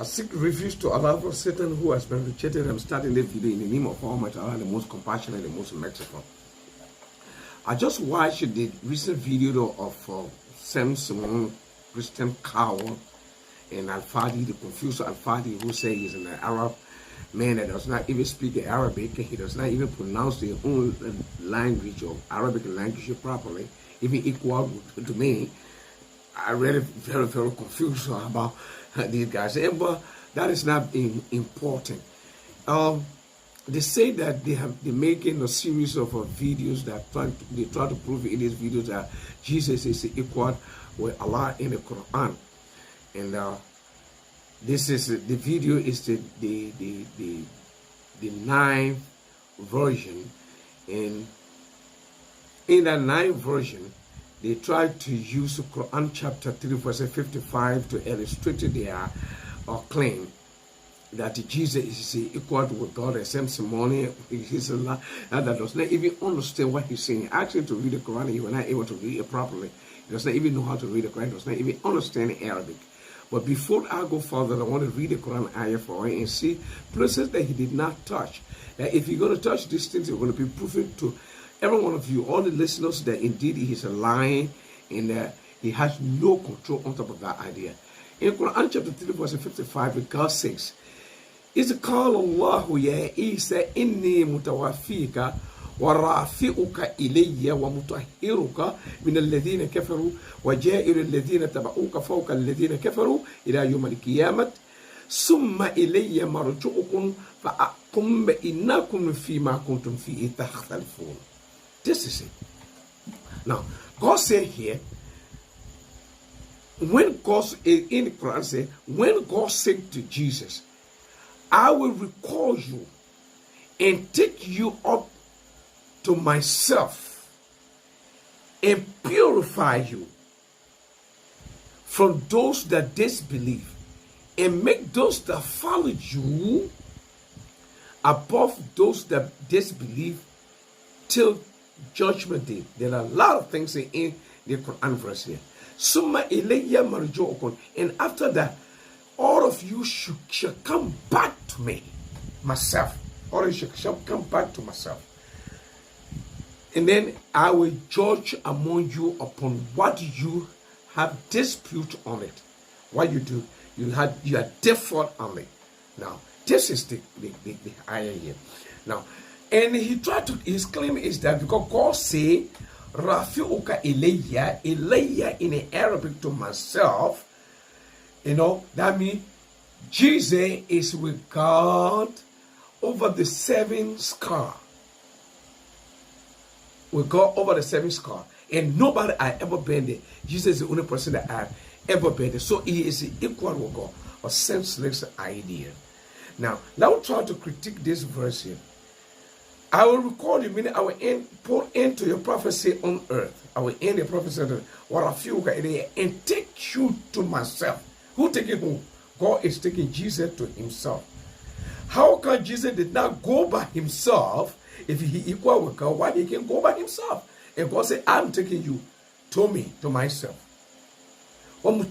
seek refuge to Allah from Satan, who has been rejected. I'm starting the video in the name of Almighty Allah, the most compassionate, the most merciful. I just watched the recent video of Sam Shemoun, Christian coward, and Alfadi, the confused Alfadi, who say he's an Arab man that does not even speak Arabic. He does not even pronounce the own language or Arabic language properly, even equal to me. I really very, very confused about these guys. But that is not important. They say that they're making a series of videos that they try to prove in these videos that Jesus is equal with Allah in the Quran. And this is the video is the ninth version, and in that ninth version they try to use Quran chapter 3 verse 55 to illustrate their claim that Jesus is equal with God. And Sam Shemoun is Allah that does not even understand what he's saying. Actually, to read the Quran, he was not able to read it properly. He does not even know how to read the Quran. He does not even understand Arabic. But before I go further, I want to read the Quran ayah for him and see places that he did not touch. That if you're going to touch these things, you're going to be proving to every one of you, all the listeners, that indeed he is a lying and that he has no control on top of that idea. In Quran chapter 3 verse 55, God says, إِذْ قَالَ اللَّهُ يَا عِيسَى إِنِّي مُتَوَفِّيكَ وَرَافِعُكَ إِلَيَّ وَمُطَهِّرُكَ مِنَ الَّذِينَ كَفَرُوا وَجَائِرُ الَّذِينَ تَبَعُوكَ فَوْقَ الَّذِينَ كَفَرُوا إِلَى يَوْمِ الْقِيَامَةِ ثُمَّ إِلَيَّ مَرْجِعُكُمْ فَأَحْكُمْ بَيْنَكُمْ فِيمَا كُنْتُمْ فِيهِ تَخْتَلِفُونَ. This is it. Now, God said here, when God in the Quran said, when God said to Jesus, I will recall you and take you up to myself and purify you from those that disbelieve and make those that follow you above those that disbelieve till judgment day. There are a lot of things in the Quran verse here. Summa ilayya marji'ukum, and after that, all of you shall come back to me, myself. All of you shall come back to myself. And then I will judge among you upon what you have dispute on it. What you do, you are different on it. Now, this is the ayah here. Now, and he tried to, his claim is that because God say, Rafi'uka ilayya in Arabic to myself, you know, that means Jesus is with God over the seven scar. With God over the seven scar. And nobody I ever been there. Jesus is the only person that I ever been there. So he is equal with God. A senseless idea. Now, let's try to critique this verse here. I will recall you, meaning I will pour into your prophecy on earth. I will end the prophecy on earth, and take you to myself. Who taking who? God is taking Jesus to himself. How come Jesus did not go by himself if he equal with God? Why he can go by himself? And God said, I'm taking you to me, to myself. And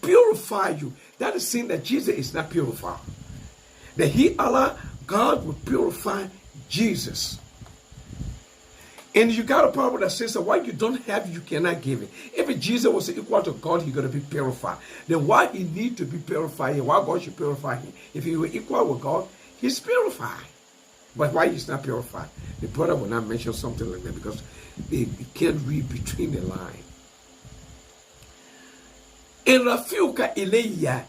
purify you. That is saying that Jesus is not purified. That he, Allah, God will purify Jesus. And you got a problem that says that what you don't have, you cannot give it. If Jesus was equal to God, he's going to be purified. Then why he need to be purified? And why God should purify him? If he were equal with God, he's purified. But why he's not purified? The brother will not mention something like that because they can't read between the lines. In Rafiuka Ilayya,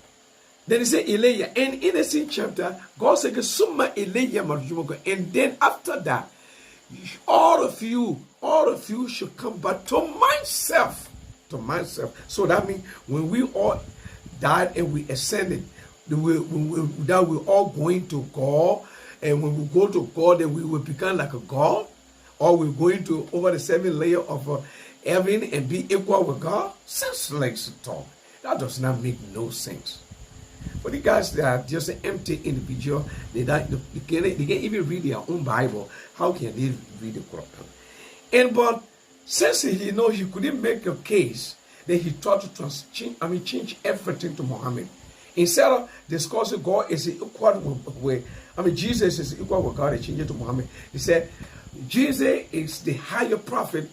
then he said Ilayya. And in the same chapter, God said, Summa Ilayya Marjumuka. And then after that, all of you should come back to myself. To myself. So that means when we all died and we ascended, that we're all going to God. And when we go to God, then we will become like a God. Or we're going to over the seven layer of heaven and be equal with God. Senseless talk. That does not make no sense. For the guys that are just an empty individual, they can't even read their own Bible. How can they read the Quran? And but since he couldn't make a case, then he tried to change everything to Muhammad. Instead of discussing God is equal with, Jesus is equal with God, they changed it to Muhammad. They said, Jesus is the higher prophet,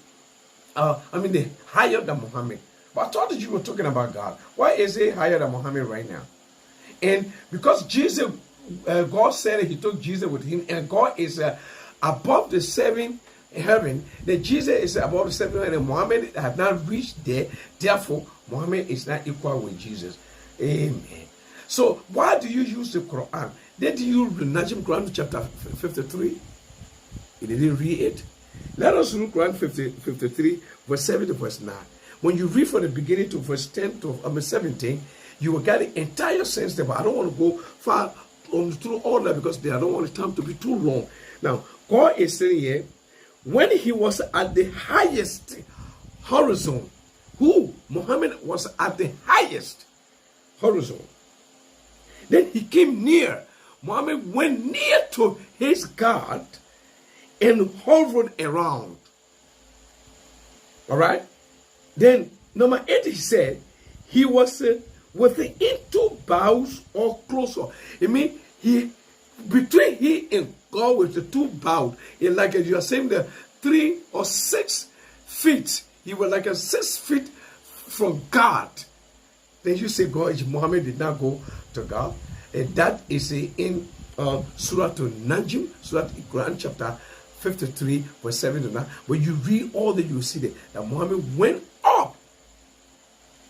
the higher than Muhammad. But I thought that you were talking about God. Why is he higher than Muhammad right now? And because Jesus, God said he took Jesus with him, and God is above the seven heaven, that Jesus is above the seven heaven, and Muhammad has not reached there. Therefore, Muhammad is not equal with Jesus. Amen. So, why do you use the Quran? Did you read Najm Quran chapter 53? You didn't read it? Let us read Quran 53, verse 7 to verse 9. When you read from the beginning to verse 10 to 17, you will get the entire sense there. But I don't want to go far through all that because I don't want the time to be too long. Now, God is saying here, when he was at the highest horizon, Muhammad was at the highest horizon. Then he came near. Muhammad went near to his God and hovered around. All right? Then, number 8, he said, he was within 2 bows or closer. It means between he and God with the 2 bows, like you are saying the 3 or 6 feet. He was like 6 feet from God. Then you say Muhammad did not go to God. And that is in Surah to Najm, Surah Quran chapter 53, verse 7 to 9. When you read all that, you see that Muhammad went up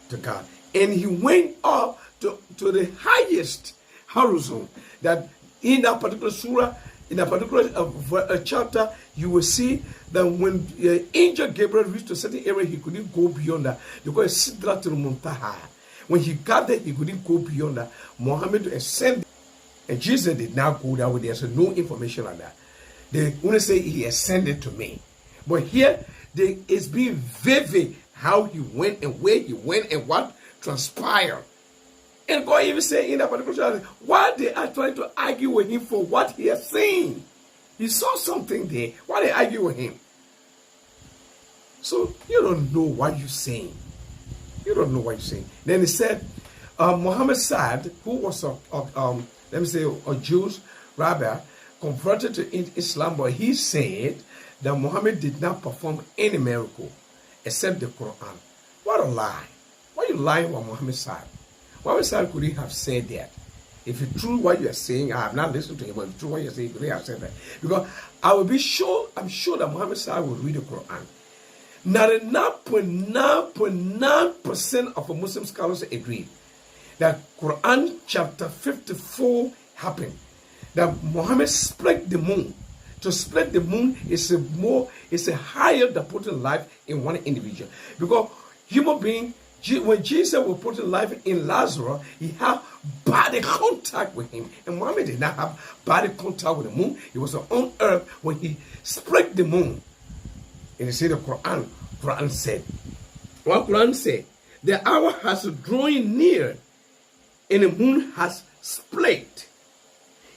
to God. And he went up to the highest horizon. That in that particular surah, in that particular chapter, you will see that when angel Gabriel reached a certain area, he couldn't go beyond that. They call it Sidratul Muntaha. When he got there, he couldn't go beyond that. Muhammad ascended, and Jesus did not go that way. There's no information on that. They only say he ascended to me. But here, it's being vivid how he went and where he went and what transpired. And God even said in that particular chapter, why they are trying to argue with him for what he has seen. He saw something there. Why they argue with him? So you don't know what you're saying. You don't know what you're saying. Then he said, Muhammad Saad, who was a Jewish rabbi, converted to Islam, but he said that Muhammad did not perform any miracle except the Quran. What a lie. Why are you lying about Muhammad Saad? Muhammad Saad couldn't have said that. If it's true what you are saying, I have not listened to him, but if it's true what you are saying, he couldn't have said that. Because I'm sure that Muhammad Saad will read the Quran. 99.9% of Muslim scholars agree that Quran chapter 54 happened. That Muhammad split the moon. To split the moon is a higher than putting life in one individual. Because human being, when Jesus was putting life in Lazarus, he had body contact with him. And Muhammad did not have body contact with the moon. He was on earth when he split the moon. And you see the Quran said, what Quran said, the hour has drawn near and the moon has split.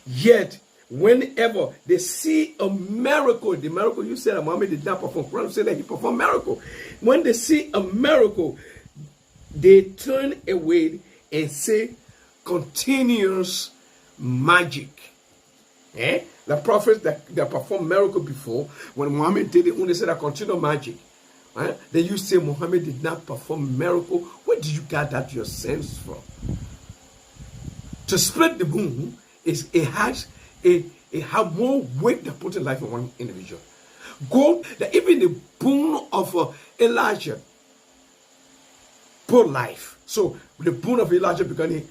Yet, whenever they see a miracle, the miracle you said that Muhammad did not perform, Quran said that he performed miracle. When they see a miracle, they turn away and say continuous magic. The prophets that performed miracle before, when Muhammad did it, when they said that continuous magic, then you say Muhammad did not perform miracle. Where did you get that your sense from? To split the moon, it has more weight than putting life in one individual. God, that even the boon of Elijah put life. So the boon of Elijah because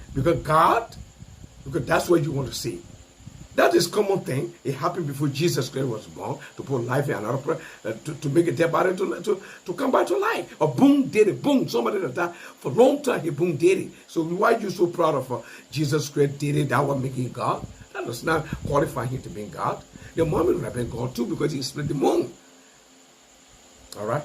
God, because that's what you want to see. That is common thing. It happened before Jesus Christ was born, to put life in another person, to make a dead body to come back to life. Or boom, did it. Boom, somebody that died for a long time, he boom, did it. So why are you so proud of Jesus Christ did it? That was making God. That does not qualify him to be God. The Muhammad would have been God too because he split the moon. All right?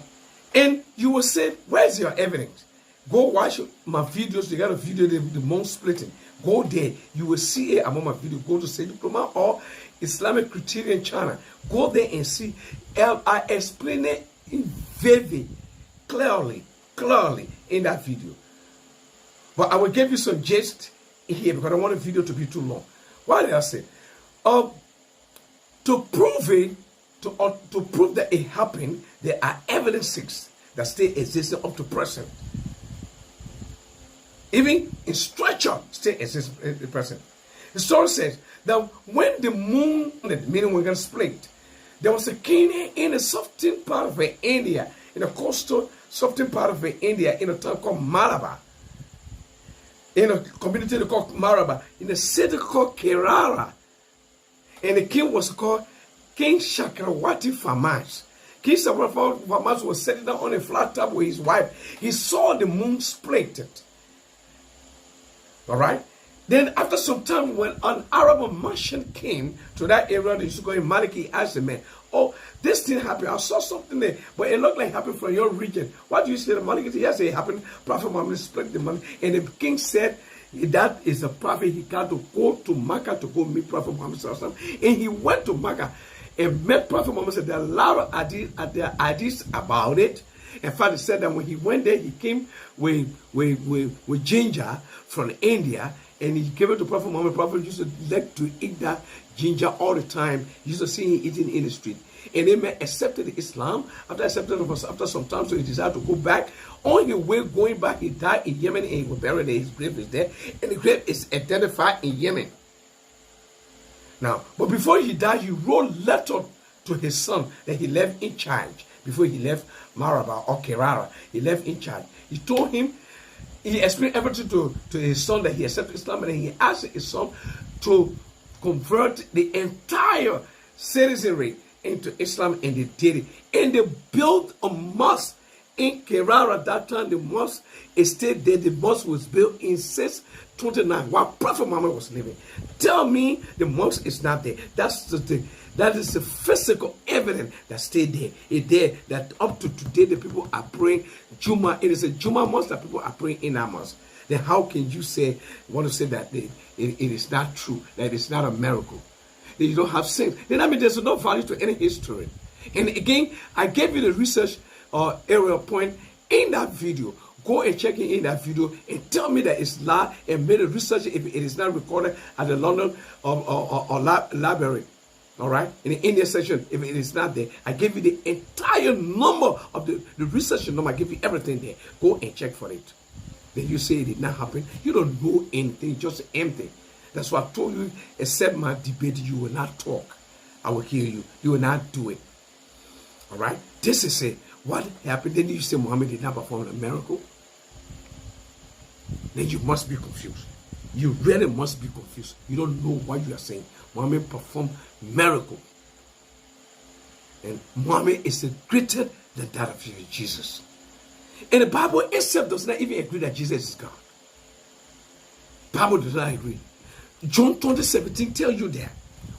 And you will say, where's your evidence? Go watch my videos. You got a video the moon splitting. Go there. You will see it among my videos. Go to Say Diploma or Islamic Criterion channel. Go there and see. I explain it very clearly in that video. But I will give you some gist here because I don't want the video to be too long. Why did I say? To prove it, to prove that it happened, there are evidences that still exist up to present. Even in structure still exists at present. The story says that when the moon, meaning we're going to split, there was a king in a southern part of India, in a coastal southern part of India, in a town called Malabar, in a community called Malabar, in a city called Kerala. And the king was called King Chakrawati Farmas. King Chakrawati Farmas was sitting down on a flat top with his wife. He saw the moon split. All right. Then after some time, when an Arab merchant came to that area, they used to go in Maliki, he asked the man, "Oh, this thing happened. I saw something there, but it looked like it happened from your region. What do you say to Maliki?" Yes, it happened. Prophet Muhammad split the money. And the king said, that is a prophet. He got to go to Makkah to go meet Prophet Muhammad. And he went to Makkah and met Prophet Muhammad. Said there are a lot of hadiths about it. In fact, he said that when he went there, he came with ginger from India, and he gave it to Prophet Muhammad. Prophet used to like to eat that ginger all the time. He used to see him eating in the street. And they accepted Islam. After some time, so he decided to go back. On his way going back, he died in Yemen, and he was buried there. His grave is there, and the grave is identified in Yemen. Now, but before he died, he wrote a letter to his son that he left in charge. Before he left Malabar or Kerala, he left in charge. He told him, he explained everything to his son that he accepted Islam, and he asked his son to convert the entire citizenry into Islam, and they did it. And they built a mosque in Kerala. At that time, the mosque is still there. The mosque was built in 629 while Prophet Muhammad was living. Tell me the mosque is not there. That is the physical evidence that stayed there. It's there that up to today the people are praying Juma. It is a Juma mosque that people are praying in our mosque. Then how can you want to say that it is not true, that it's not a miracle, that you don't have sense? Then I mean there's no value to any history. And again, I gave you the research area point in that video. Go and check it in that video and tell me that it's lie, and make a research if it is not recorded at the London library. All right, in the India section, if it is not there, I give you the entire number of the research number. I give you everything there. Go and check for it. Then you say it did not happen. You don't know anything, just empty. That's why I told you, except my debate, you will not talk. I will hear you. You will not do it. All right, this is it. What happened? Then you say Muhammad did not perform a miracle. Then you must be confused. You really must be confused. You don't know what you are saying. Muhammad performed miracle. And Muhammad is greater than that of Jesus. And the Bible itself does not even agree that Jesus is God. The Bible does not agree. John 20:17 tells you that.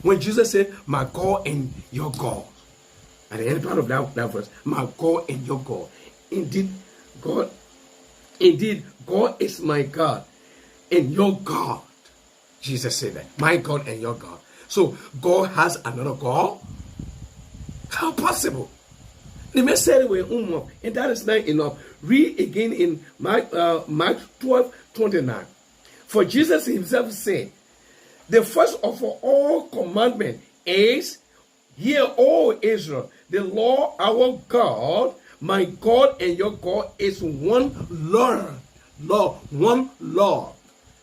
When Jesus said, "My God and your God." At the end part of that verse, "My God and your God." Indeed, God is my God and your God. Jesus said that. My God and your God. So God has another God? How possible? The man said it with and that is not enough. Read again in Mark 12:29. For Jesus himself said, "The first of all commandments is, Hear, O Israel, the Lord our God, my God and your God is one Lord." One Lord.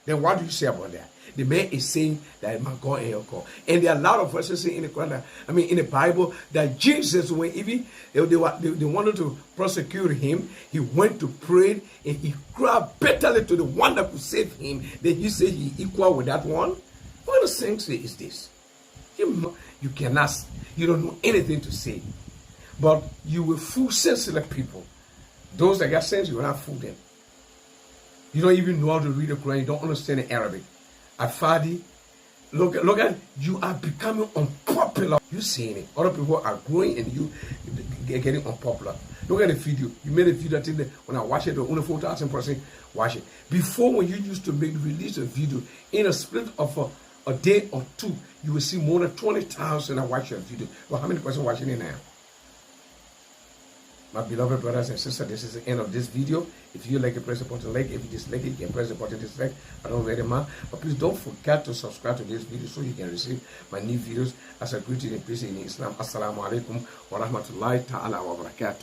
Then what do you say about that? The man is saying that my God and your God. And there are a lot of verses in the Quran, in the Bible, that Jesus, when even they wanted to prosecute him, he went to pray and he cried bitterly to the one that could save him. Then he said he equal with that one. What kind of sense is this? You cannot, you don't know anything to say. But you will fool senseless people. Those that got sense, you will not fool them. You don't even know how to read the Quran. You don't understand the Arabic. Alfadi, look at you are becoming unpopular. You seeing it. Other people are growing and you getting unpopular. Look at the video. You made a video. I think that when I watch it, only 4,000 person watch it. Before, when you used to release a video in a split of a day or two, you will see more than 20,000 that watch your video. Well, how many person watching it now? My beloved brothers and sisters, this is the end of this video. If you like it, press the button like. If you dislike it, you can press the button dislike. I don't really mind. But please don't forget to subscribe to this video so you can receive my new videos. As I greet you in peace in Islam. Assalamu alaikum wa rahmatullahi ta'ala wa barakatuh.